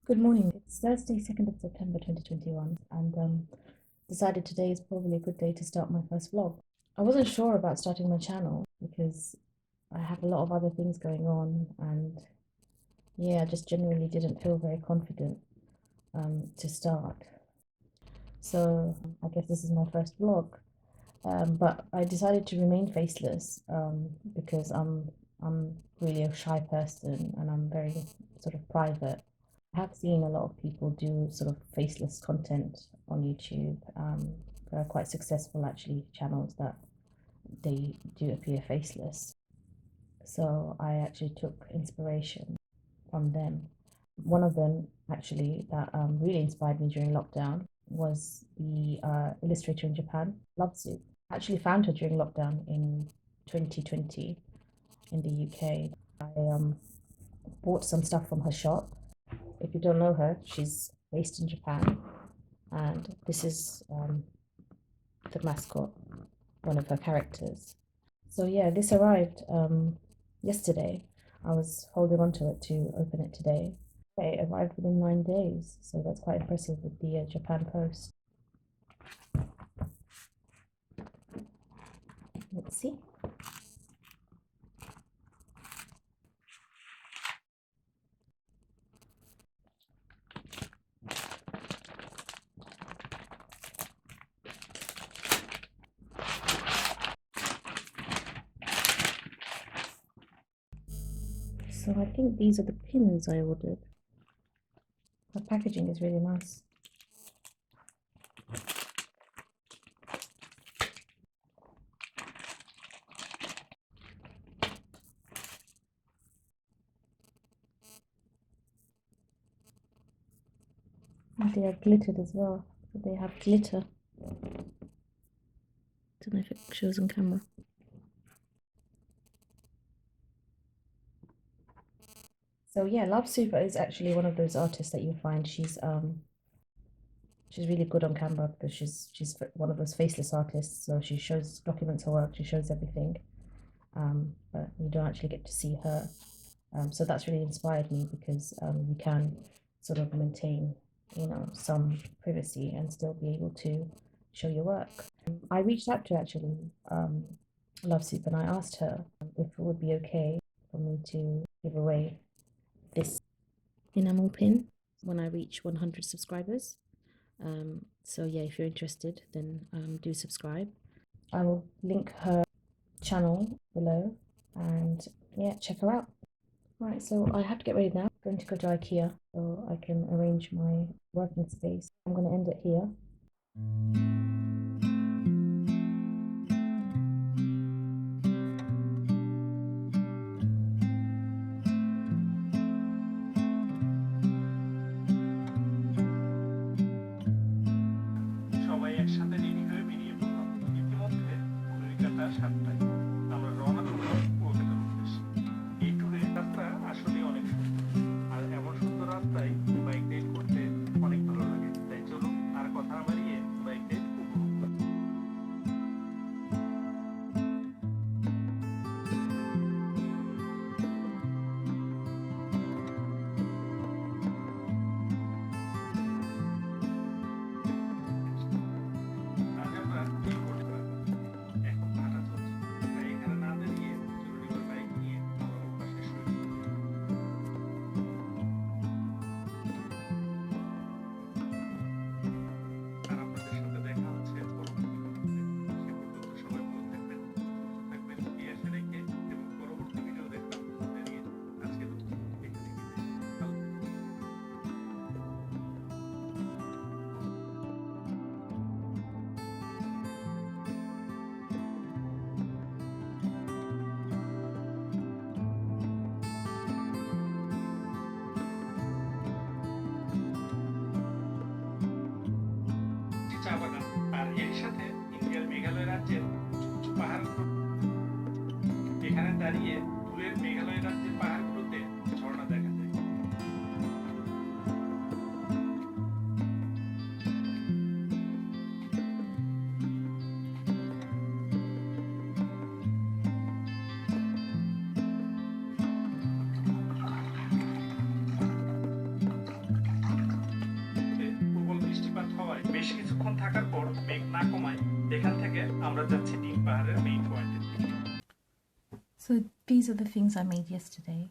Good morning. It's Thursday, 2nd of September 2021, and decided today is probably a good day to start my first vlog. I wasn't sure about starting my channel because I have a lot of other things going on, and yeah, I just genuinely didn't feel very confident to start. So I guess this is my first vlog. But I decided to remain faceless because I'm really a shy person and I'm very sort of private. I have seen a lot of people do sort of faceless content on YouTube. There are quite successful actually channels that they do appear faceless. So I actually took inspiration from them. One of them actually that really inspired me during lockdown was the illustrator in Japan, Love Soup. I actually found her during lockdown in 2020 in the UK. I bought some stuff from her shop. If you don't know her, she's based in Japan, and this is the mascot, one of her characters. So yeah, this arrived yesterday. I was holding on to it to open it today. It arrived within 9 days, so that's quite impressive with the Japan Post. Let's see. So I think these are the pins I ordered. The packaging is really nice. And they are glittered as well. So they have glitter. Don't know if it shows on camera. So yeah, Love Super is actually one of those artists that you'll find she's really good on camera because she's one of those faceless artists. So she documents her work, she shows everything, but you don't actually get to see her. So that's really inspired me because you can sort of maintain, some privacy and still be able to show your work. I reached out to actually Love Soup and I asked her if it would be okay for me to give away this enamel pin when I reach 100 subscribers. So yeah, if you're interested, then do subscribe. I will link her channel below, and yeah, check her out. Right, so I have to get ready now. I'm going to go to IKEA so I can arrange my working space. I'm going to end it here. সবাই একসাথে ready হয়ে বেরিয়ে পড়লাম। ইতিমধ্যে ঘড়ির কাঁটা 7টায়। আমরা রওনা করলাম কলকাতার উদ্দেশ্যে। এই ট্যুরে রাস্তা আসলে অনেক সুন্দর, আর এমন সুন্দর রাস্তায় বাইক রাইড করতে অনেক ভালো লাগে। তাই চলুন আর কথা না বাড়িয়ে বাইক রাইড উপভোগ করি। আজ আমরা এই কলকাতা এখন ভাটা চলছে, তাই এখানে না দাঁড়িয়ে চলুন এবার বাইক নিয়ে আমরা ওপাশে সরি। আর আপনাদের সাথে দেখা হচ্ছে পরবর্তী ভিডিওতে। সে পর্যন্ত সবাই ভালো থাকবেন, সুস্থ থাকবেন, এই আশা রেখে এবং পরবর্তী ভিডিও দেখার আমন্ত্রণ জানিয়ে আজকের মতো এখানেই বিদায়। চা বাগান আর এর সাথে ইন্ডিয়ার মেঘালয় রাজ্যের উঁচু উঁচু পাহাড়গুলো। এখানে দাঁড়িয়ে দূরের মেঘালয় রাজ্যের পাহাড়গুলোতে ঝর্ণা দেখা যায়। So these are the things I made yesterday.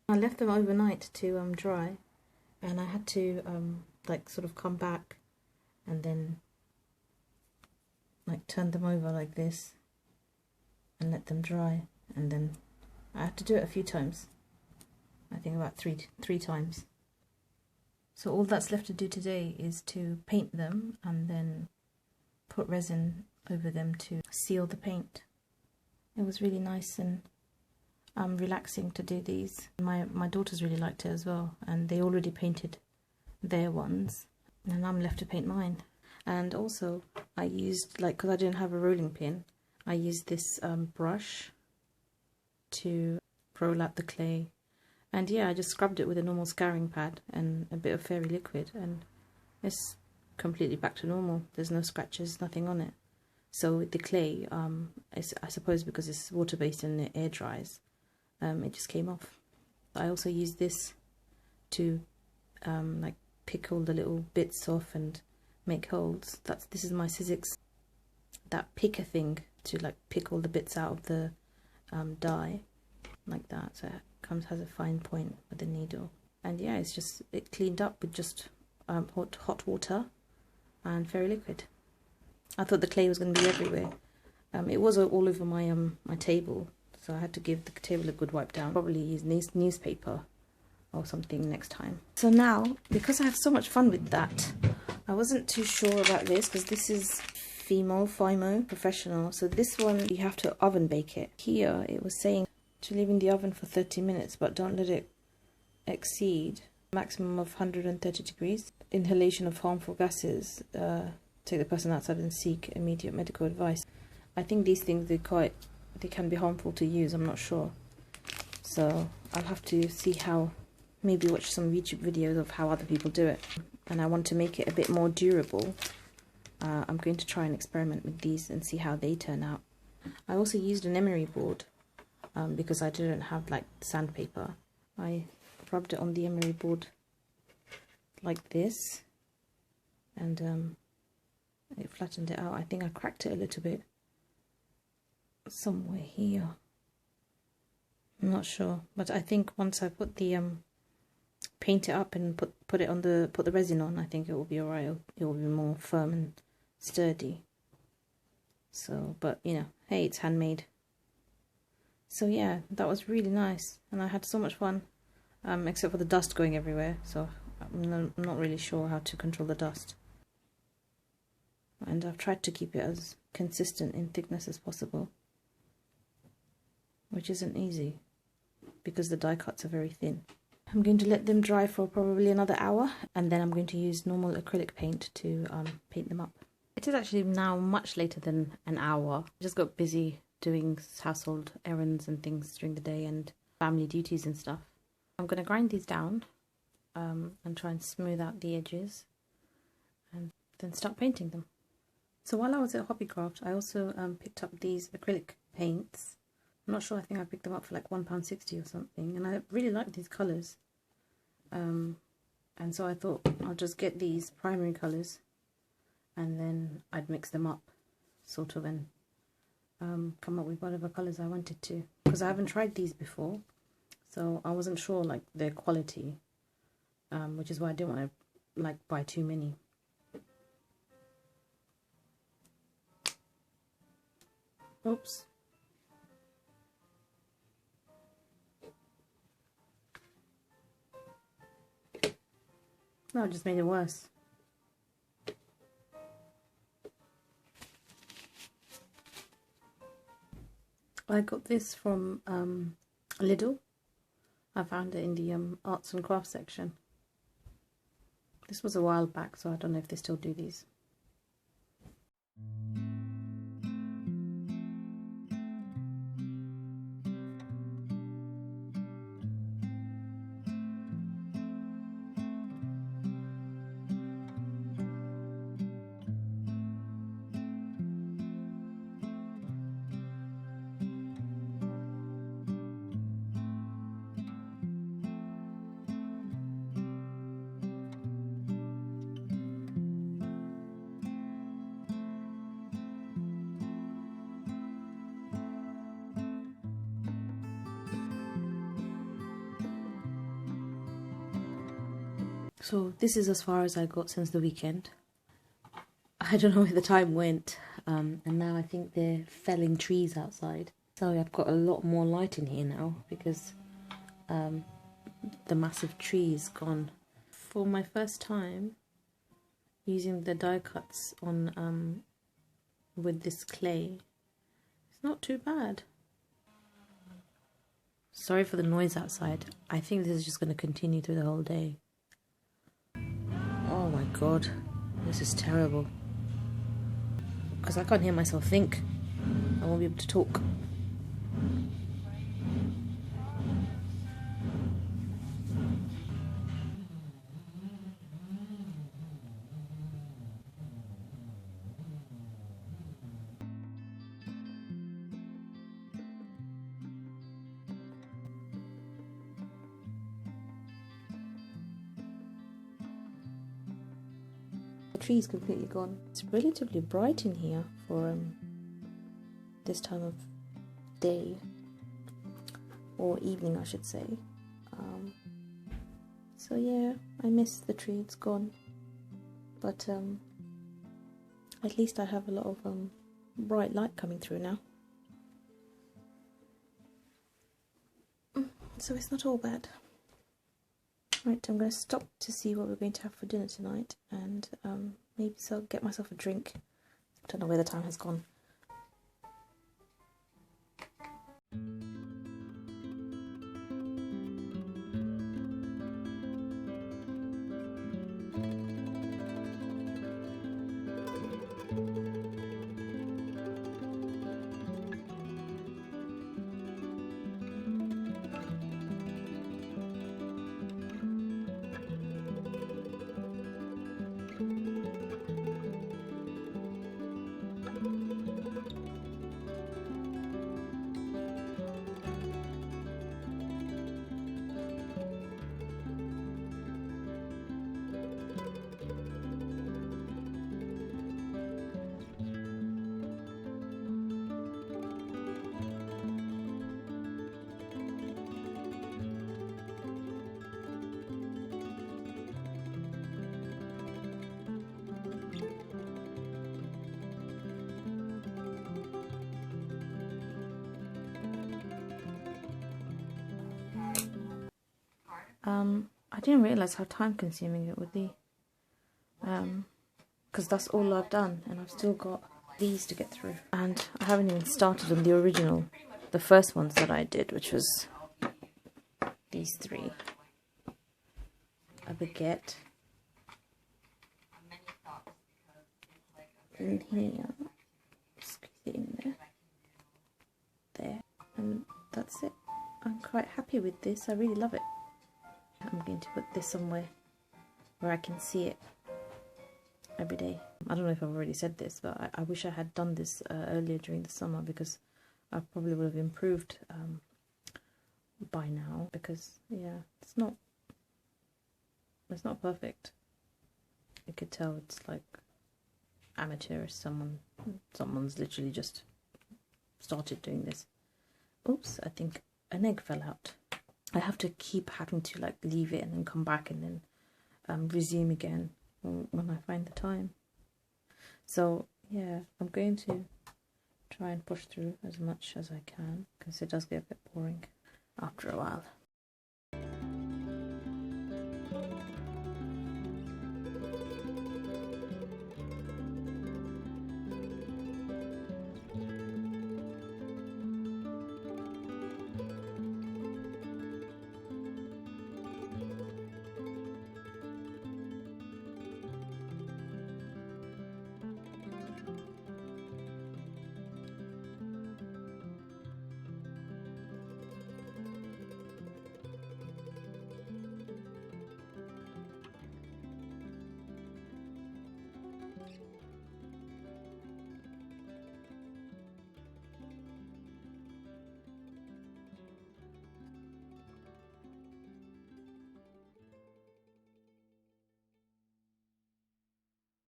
I left them overnight to dry, and I had to like sort of come back and then like turn them over like this and let them dry, and then I had to do it a few times. I think about three times. So all that's left to do today is to paint them and then put resin over them to seal the paint. It was really nice and relaxing to do these. My daughters really liked it as well, and they already painted their ones, and I'm left to paint mine. And also I used, like, because I didn't have a rolling pin, I used this brush to roll out the clay. And yeah, I just scrubbed it with a normal scouring pad and a bit of fairy liquid, and it's completely back to normal. There's no scratches, nothing on it. So with the clay, I suppose because it's water-based and it air dries, it just came off. I also used this to like pick all the little bits off and make holes. This is my Sizzix, that picker thing to like pick all the bits out of the dye like that. So it has a fine point with the needle, and yeah, it cleaned up with just hot water and fairy liquid. I thought the clay was going to be everywhere. It was all over my my table, so I had to give the table a good wipe down. Probably use newspaper or something next time. So now, because I have so much fun with that, I wasn't too sure about this because this is FIMO Professional. So this one you have to oven bake it. Here it was saying to leave in the oven for 30 minutes, but don't let it exceed maximum of 130 degrees. Inhalation of harmful gases. Take the person outside and seek immediate medical advice. I think these things they can be harmful to use. I'm not sure, so I'll have to see maybe watch some YouTube videos of how other people do it. And I want to make it a bit more durable. I'm going to try and experiment with these and see how they turn out. I also used an emery board because I didn't have like sandpaper. I rubbed it on the emery board like this, and it flattened it out. I think I cracked it a little bit somewhere here. I'm not sure, but I think once I put the paint it up and put the resin on, I think it will be alright. It will be more firm and sturdy. So, but you know, hey, it's handmade. So yeah, that was really nice, and I had so much fun, except for the dust going everywhere. So I'm not really sure how to control the dust. And I've tried to keep it as consistent in thickness as possible, which isn't easy because the die cuts are very thin. I'm going to let them dry for probably another hour, and then I'm going to use normal acrylic paint to paint them up. It is actually now much later than an hour. I just got busy doing household errands and things during the day and family duties and stuff. I'm going to grind these down and try and smooth out the edges and then start painting them. So while I was at Hobbycraft, I also picked up these acrylic paints. I'm not sure, I think I picked them up for like £1.60 or something, and I really like these colours. And so I thought I'll just get these primary colours and then I'd mix them up, sort of, and come up with whatever colours I wanted to. Because I haven't tried these before, so I wasn't sure like their quality, which is why I didn't want to like buy too many. Oops. No, it just made it worse. I got this from Lidl. I found it in the arts and crafts section. This was a while back, so I don't know if they still do these. So this is as far as I got since the weekend. I don't know where the time went, and now I think they're felling trees outside. So I've got a lot more light in here now because the massive tree is gone. For my first time using the die cuts on with this clay, it's not too bad. Sorry for the noise outside. I think this is just going to continue through the whole day. Oh my god, this is terrible. Because I can't hear myself think. I won't be able to talk. The tree is completely gone. It's relatively bright in here for this time of day, or evening I should say. So yeah, I miss the tree, it's gone, but at least I have a lot of bright light coming through now, so it's not all bad. Right, I'm going to stop to see what we're going to have for dinner tonight, and maybe get myself a drink. I don't know where the time has gone. I didn't realise how time consuming it would be, because that's all I've done and I've still got these to get through, and I haven't even started on the original, the first ones that I did, which was these three. A baguette in here, squeeze it in there, and that's it. I'm quite happy with this, I really love it. I'm going to put this somewhere where I can see it every day. I don't know if I've already said this, but I wish I had done this earlier during the summer, because I probably would have improved by now, because yeah, it's not perfect. You could tell it's like amateurish. Someone's literally just started doing this. Oops, I think an egg fell out. I have to keep having to like leave it and then come back and then resume again when I find the time. So yeah, I'm going to try and push through as much as I can, because it does get a bit boring after a while.